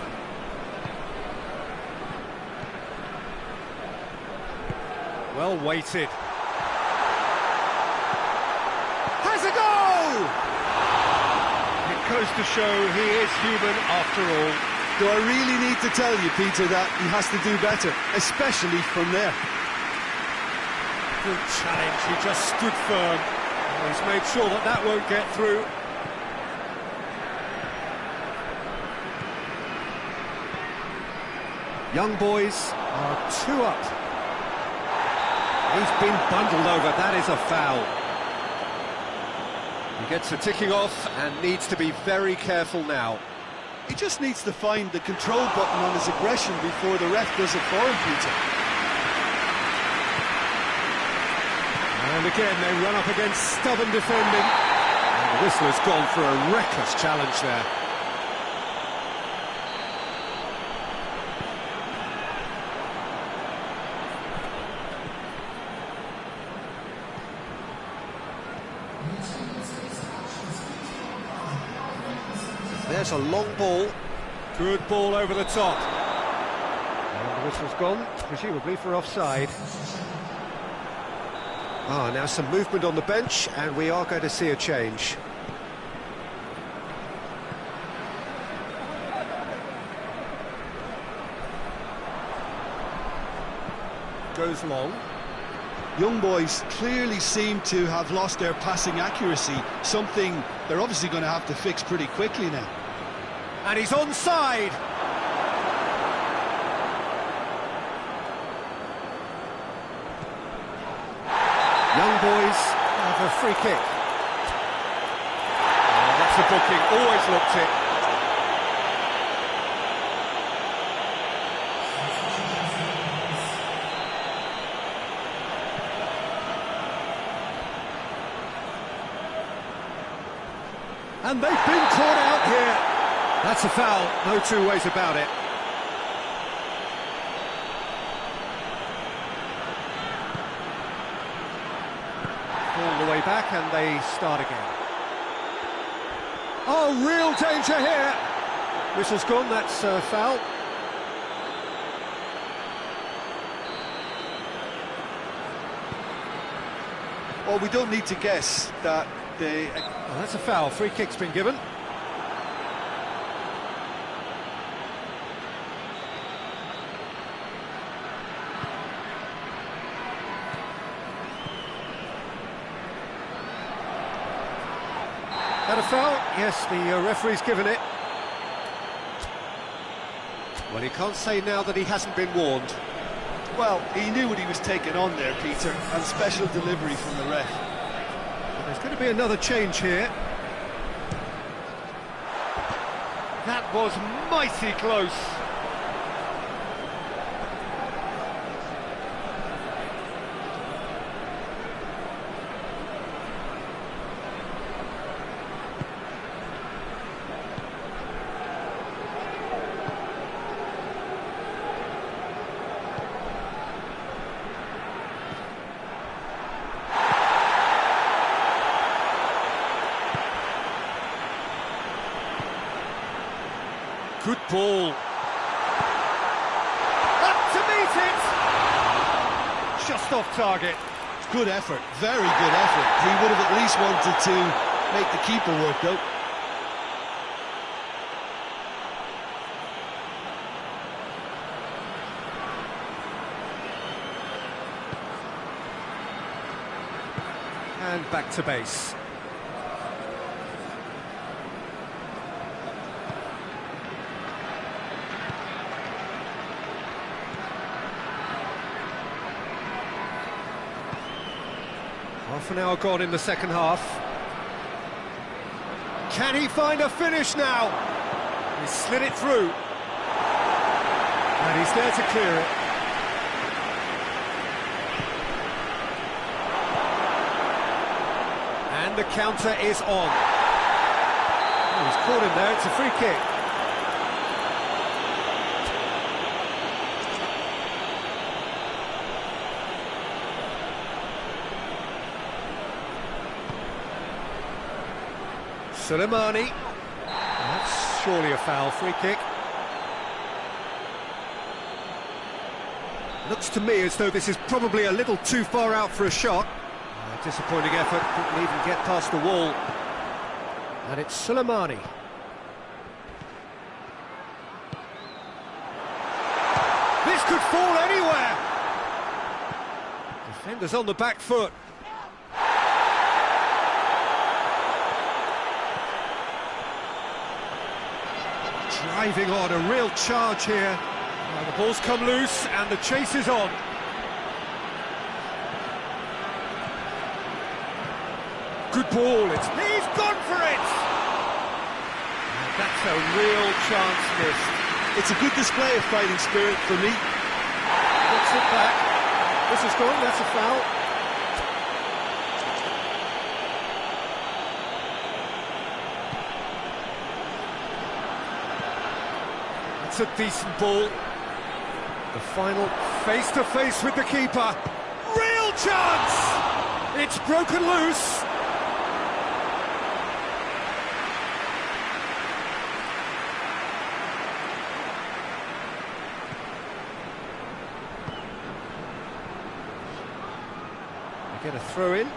Well weighted. Has a goal! It goes to show he is human after all. Do I really need to tell you, Peter, that he has to do better, especially from there? Good challenge, he just stood firm. He's made sure that that won't get through. Young boys are 2 up. He's been bundled over, that is a foul. He gets the ticking off and needs to be very careful now. He just needs to find the control button on his aggression before the ref does it for him, Peter. And again, they run up against stubborn defending. And the whistler's gone for a reckless challenge there. There's a long ball. Good ball over the top. And the whistle's gone, presumably for offside. Now some movement on the bench, and we are going to see a change. Goes long. Young boys clearly seem to have lost their passing accuracy, something they're obviously going to have to fix pretty quickly now. And he's onside. Young boys have a free kick. Oh, that's a booking, always looked it. And they've been caught out here. That's a foul, no two ways about it. All the way play back and they start again. Oh, real danger here. Whistle's gone, that's foul. Well, we don't need to guess that they... Well, that's a foul. Free kick's been given. That a foul? Yes, the referee's given it. Well, he can't say now that he hasn't been warned. Well, he knew what he was taking on there, Peter, and special delivery from the ref. But there's going to be another change here. That was mighty close. Good ball. Up to meet it! Just off target. Good effort, very good effort. He would have at least wanted to make the keeper work, though. And back to base. Half an hour gone in the second half. Can he find a finish now? He slid it through. And he's there to clear it. And the counter is on. Oh, he's caught him there, it's a free kick. Soleimani. That's surely a foul, free kick. Looks to me as though this is probably a little too far out for a shot. Disappointing effort, couldn't even get past the wall. And it's Soleimani. This could fall anywhere! Defenders on the back foot. Driving on, a real charge here. Well, the ball's come loose and the chase is on. Good ball, he's gone for it! And that's a real chance missed. It's a good display of fighting spirit for me. Gets it back. This is gone, that's a foul. That's a decent ball. The final face-to-face with the keeper. Real chance! It's broken loose. Get a throw in.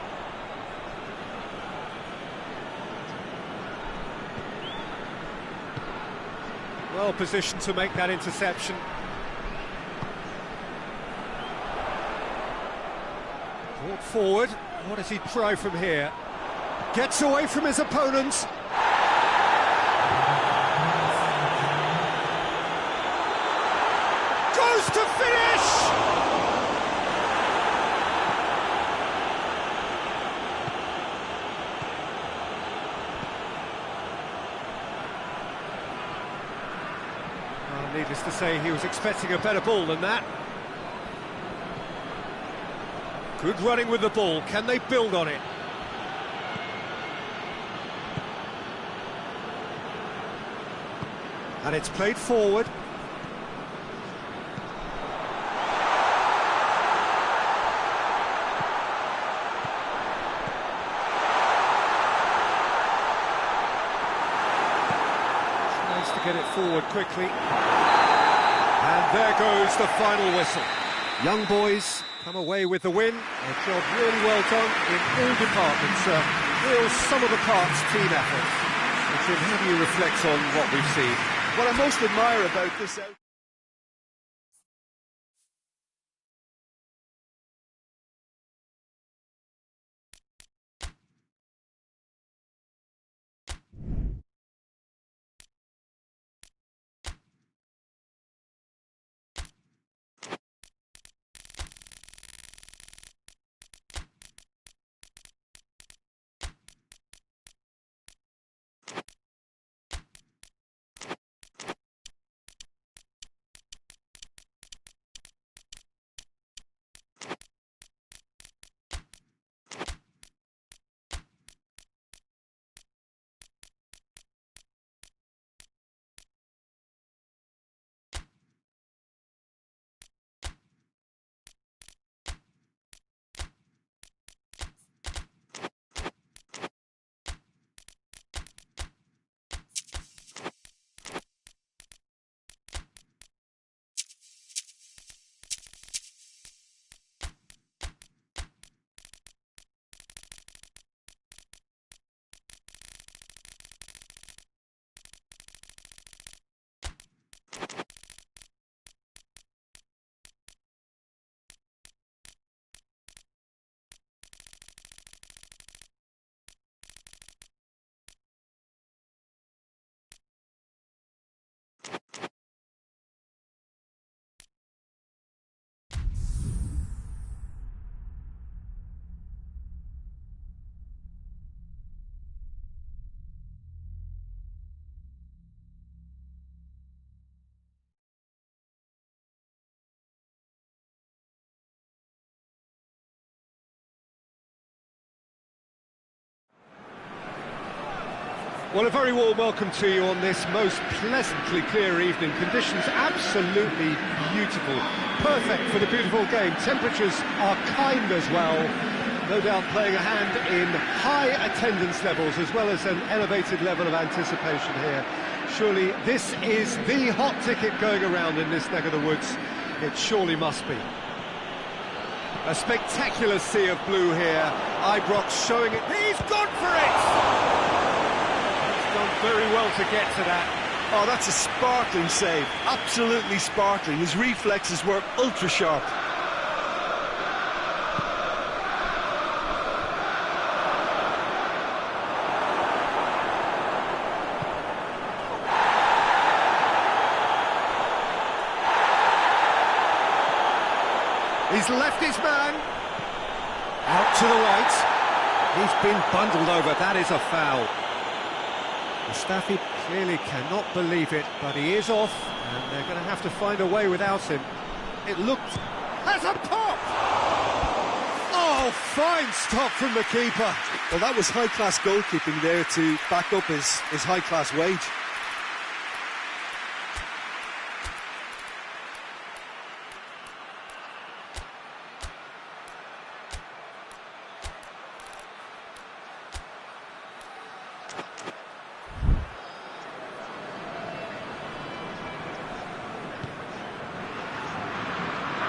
Well positioned to make that interception. Brought forward. What does he try from here? Gets away from his opponents. Goes to finish! Needless to say, he was expecting a better ball than that. Good running with the ball. Can they build on it? And it's played forward. get it forward quickly. And there goes the final whistle. Young boys come away with the win. A job really well done in all departments. Real sum-of-the-parts team effort. Jim, how do you reflect on what we've seen? What I most admire about this out Well, a very warm welcome to you on this most pleasantly clear evening. Conditions absolutely beautiful. Perfect for the beautiful game. Temperatures are kind as well. No doubt playing a hand in high attendance levels as well as an elevated level of anticipation here. Surely this is the hot ticket going around in this neck of the woods. It surely must be. A spectacular sea of blue here. Ibrox showing it. He's gone for it! Done very well to get to that. Oh, that's a sparkling save. Absolutely sparkling. His reflexes were ultra sharp. He's left his man. Out to the right. He's been bundled over. That is a foul. Mustafi clearly cannot believe it, but he is off, and they're going to have to find a way without him. It looked... Has a pop! Oh, fine stop from the keeper. Well, that was high-class goalkeeping there to back up his high-class wage.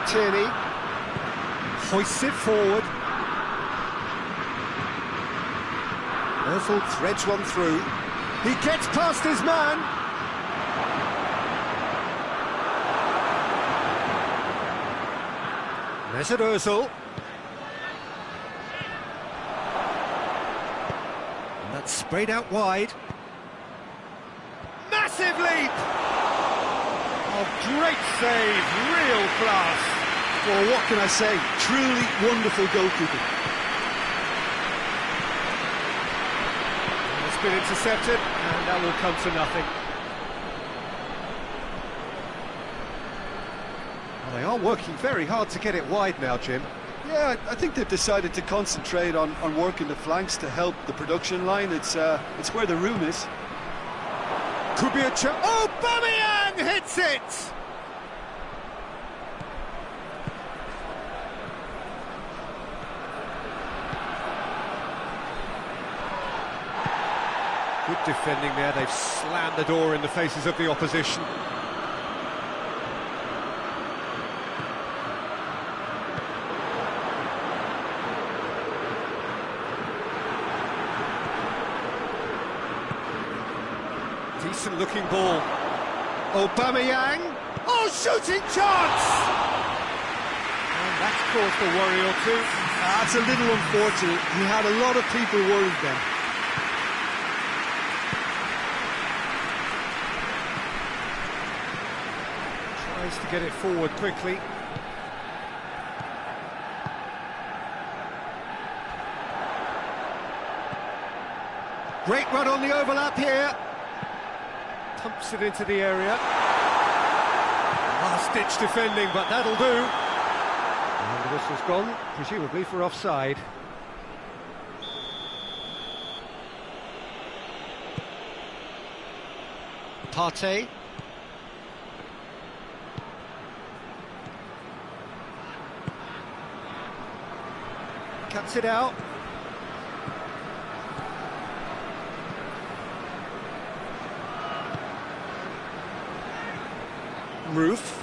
Tierney hoists it forward. Ozil threads one through. He gets past his man. Mesut Ozil. And that's sprayed out wide. Massive leap! Oh, great save, real class. Well, what can I say? Truly wonderful goalkeeping. It's been intercepted, and that will come to nothing. Well, they are working very hard to get it wide now, Jim. Yeah, I think they've decided to concentrate on working the flanks to help the production line. It's where the room is. Could be a chance. Oh, Aubameyang hits it! Good defending there, they've slammed the door in the faces of the opposition. Decent looking ball. Aubameyang. Oh, shooting chance! And that's caused a worry or two. That's a little unfortunate. He had a lot of people worried then. Tries to get it forward quickly. Great run on the overlap here. Pumps it into the area. Last-ditch defending, but that'll do. And the whistle's gone, presumably for offside. Partey. Cuts it out. Roof.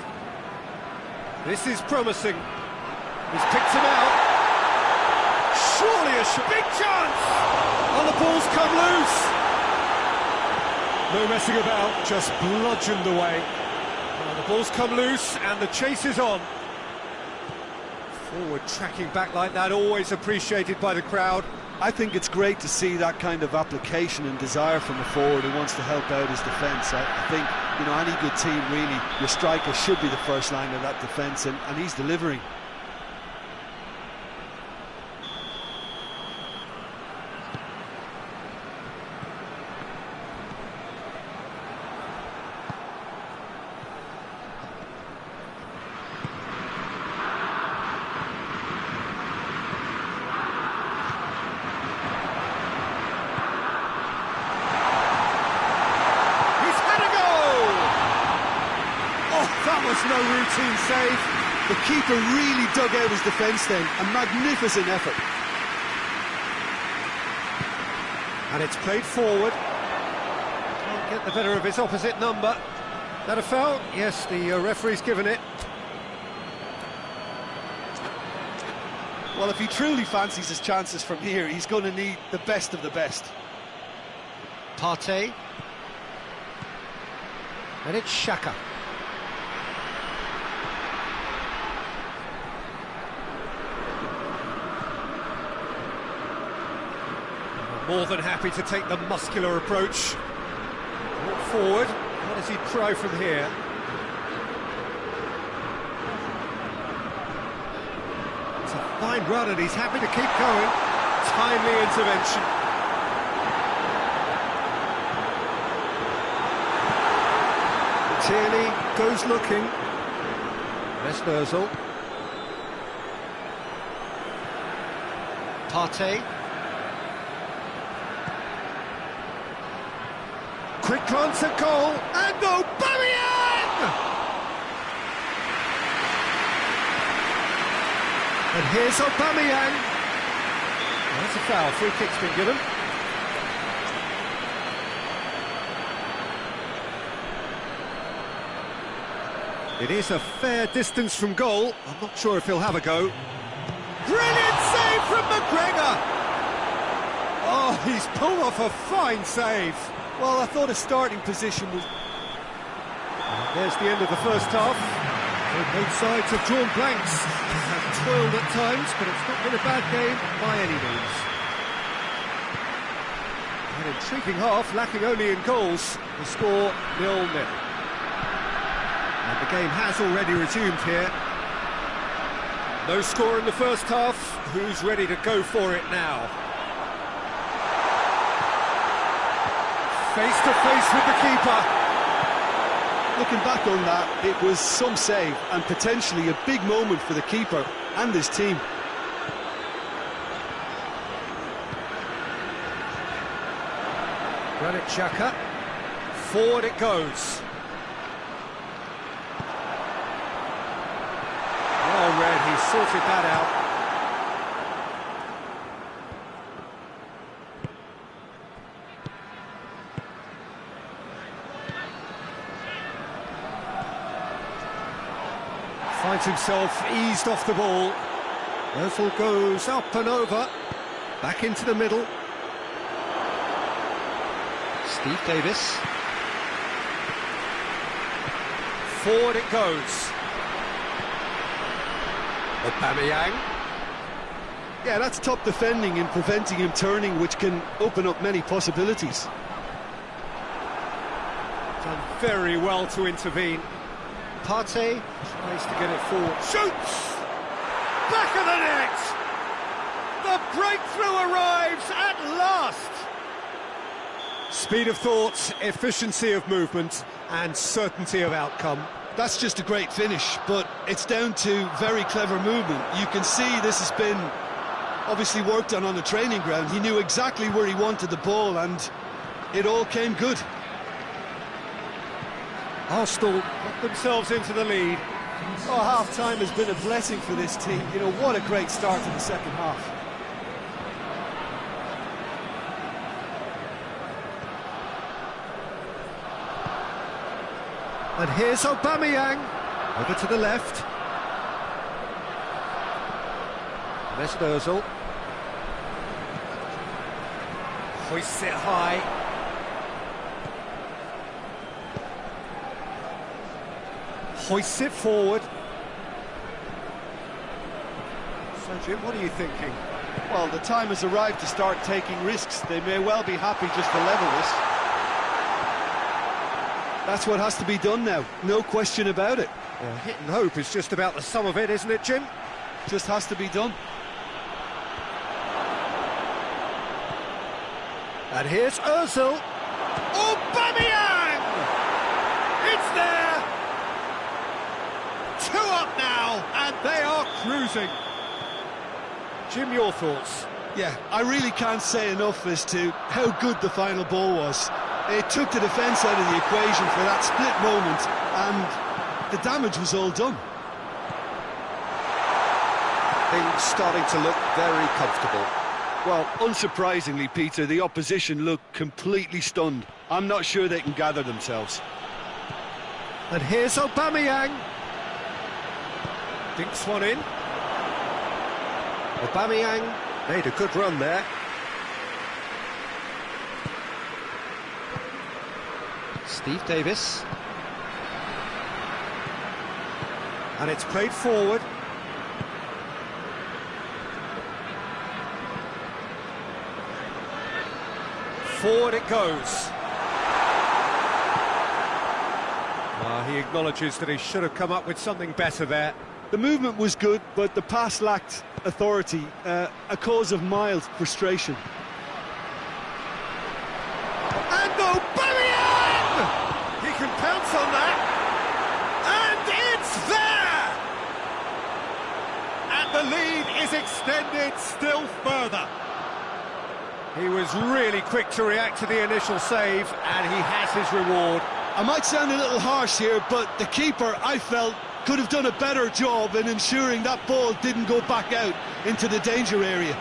This is promising. He's picked him out. Surely a big chance! Oh, the ball's come loose. No messing about, just bludgeoned away. Oh, the ball's come loose and the chase is on. Forward tracking back like that, always appreciated by the crowd. I think it's great to see that kind of application and desire from a forward who wants to help out his defence. I think, you know, any good team really, your striker should be the first line of that defence, and he's delivering. That was no routine save. The keeper really dug out his defence then. A magnificent effort. And it's played forward. Can't get the better of his opposite number. That a foul? Yes, the referee's given it. Well, if he truly fancies his chances from here, he's going to need the best of the best. Partey. And it's Xhaka. More than happy to take the muscular approach. Walk forward. What does he try from here? It's a fine run and he's happy to keep going. Timely intervention. Tierney goes looking. Mesnerzl. Partey. Quick glance at goal, and Aubameyang! And here's Aubameyang. That's a foul, free kick's been given. It is a fair distance from goal. I'm not sure if he'll have a go. Brilliant save from McGregor! Oh, he's pulled off a fine save. Well, I thought his starting position was... There's the end of the first half. Both sides have drawn blanks. Have toiled at times, but it's not been a bad game by any means. An intriguing half, lacking only in goals. The score 0-0. And the game has already resumed here. No score in the first half. Who's ready to go for it now? Face to face with the keeper. Looking back on that, it was some save and potentially a big moment for the keeper and his team. Granit Xhaka. Forward it goes. Well read, he sorted that out. Finds himself eased off the ball. Ozil goes up and over. Back into the middle. Steve Davis. Forward it goes. Aubameyang. Yeah, that's top defending and preventing him turning, which can open up many possibilities. Done very well to intervene. Partey tries to get it forward. Shoots! Back of the net! The breakthrough arrives at last! Speed of thought, efficiency of movement, and certainty of outcome. That's just a great finish, but it's down to very clever movement. You can see this has been obviously worked on the training ground. He knew exactly where he wanted the ball, and it all came good. Arsenal got themselves into the lead. Oh, half-time has been a blessing for this team. You know, what a great start to the second half. And here's Aubameyang, over to the left. Mesut Ozil. Hoists it high. Hoists it forward. So Jim, what are you thinking? Well, the time has arrived to start taking risks. They may well be happy just to level this. That's what has to be done now, no question about it. Well, hit and hope is just about the sum of it, isn't it, Jim? Just has to be done. And here's Ozil. Aubameyang! It's there! 2 up now, and they are cruising. Jim, your thoughts? Yeah, I really can't say enough as to how good the final ball was. It took the defence out of the equation for that split moment, and the damage was all done. Things starting to look very comfortable. Well, unsurprisingly, Peter, the opposition looked completely stunned. I'm not sure they can gather themselves. And here's Aubameyang. Dinks one in. Aubameyang made a good run there. Steve Davis. And it's played forward. Forward it goes. He acknowledges that he should have come up with something better there. The movement was good, but the pass lacked authority, a cause of mild frustration. And Aubameyang! He can pounce on that. And it's there! And the lead is extended still further. He was really quick to react to the initial save, and he has his reward. I might sound a little harsh here, but the keeper, I felt, could have done a better job in ensuring that ball didn't go back out into the danger area.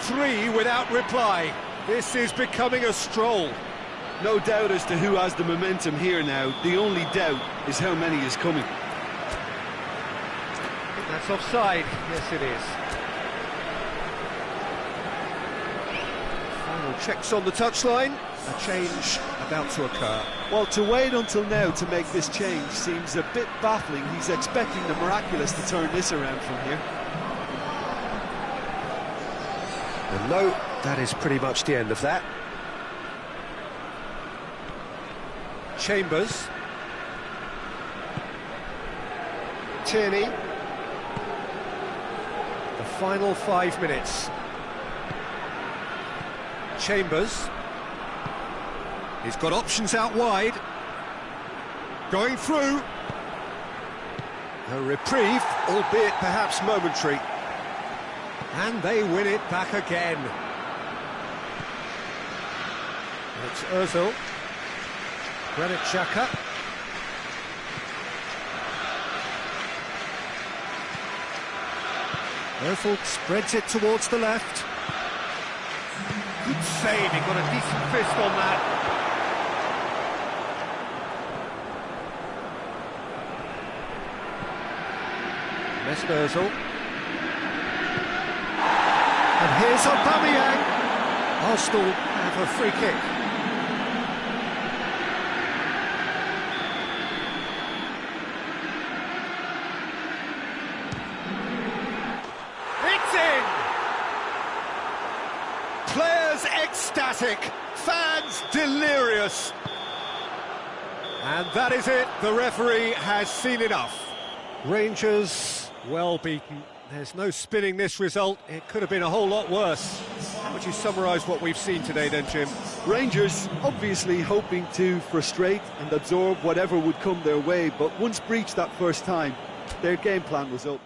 3 without reply. This is becoming a stroll. No doubt as to who has the momentum here now. The only doubt is how many is coming. I think that's offside. Yes, it is. Final checks on the touchline. A change about to occur. Well, to wait until now to make this change seems a bit baffling. He's expecting the miraculous to turn this around from here. And no, that is pretty much the end of that. Chambers. Tierney. The final 5 minutes. Chambers. He's got options out wide. Going through. A reprieve, albeit perhaps momentary. And they win it back again. It's Ozil. Granit Xhaka. Ozil spreads it towards the left. Good save, he got a decent fist on that. Mesperzel. And here's Aubameyang. Arsenal have a free kick. It's in! Players ecstatic, fans delirious. And that is it, the referee has seen enough. Rangers, well beaten. There's no spinning this result, it could have been a whole lot worse. How would you summarise what we've seen today then, Jim? Rangers obviously hoping to frustrate and absorb whatever would come their way, but once breached that first time, their game plan was up.